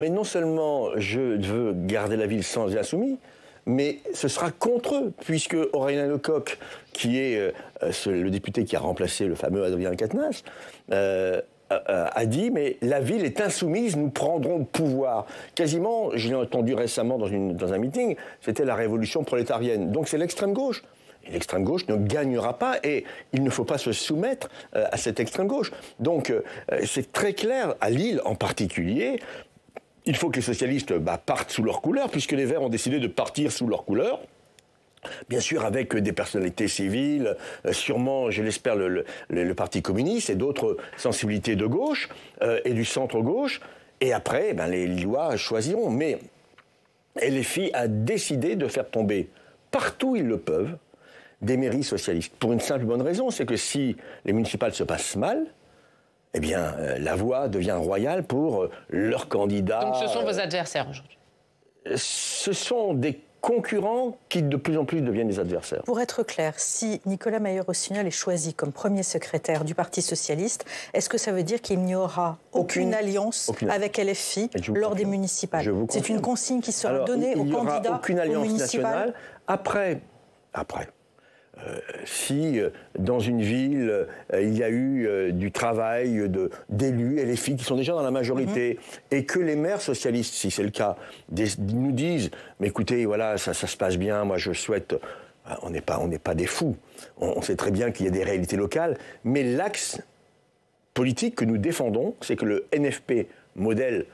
Mais non seulement je veux garder la ville sans les insoumis, mais ce sera contre eux, puisque Aurélien Lecoq, qui est le député qui a remplacé le fameux Adrien Quatennens, a dit « mais la ville est insoumise, nous prendrons le pouvoir ». Quasiment, je l'ai entendu récemment dans un meeting, c'était la révolution prolétarienne. Donc c'est l'extrême gauche. Et l'extrême gauche ne gagnera pas et il ne faut pas se soumettre à cette extrême gauche. Donc c'est très clair, à Lille en particulier, il faut que les socialistes partent sous leur couleur, puisque les Verts ont décidé de partir sous leur couleur. Bien sûr, avec des personnalités civiles, sûrement, je l'espère, le Parti communiste et d'autres sensibilités de gauche et du centre-gauche. Et après, les Lillois choisiront. Mais LFI a décidé de faire tomber, partout où ils le peuvent, des mairies socialistes. Pour une simple bonne raison, c'est que si les municipales se passent mal, eh bien, la voie devient royale pour leurs candidats. Donc ce sont vos adversaires aujourd'hui? Ce sont des concurrents qui de plus en plus deviennent des adversaires. Pour être clair, si Nicolas Mayer-Rossignol est choisi comme premier secrétaire du Parti socialiste, est-ce que ça veut dire qu'il n'y aura aucune alliance avec LFI lors des municipales? C'est une consigne qui sera donnée aux candidats aucune alliance nationale. Après, si dans une ville, il y a eu du travail d'élus LFI qui sont déjà dans la majorité, et que les maires socialistes, si c'est le cas, nous disent « mais écoutez, voilà, ça se passe bien, moi je souhaite… » On n'est pas des fous, on sait très bien qu'il y a des réalités locales, mais l'axe politique que nous défendons, c'est que le NFP modèle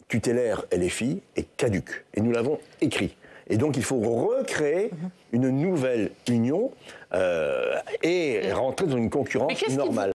tutélaire LFI est caduc, et nous l'avons écrit. Et donc il faut recréer une nouvelle union et rentrer dans une concurrence normale.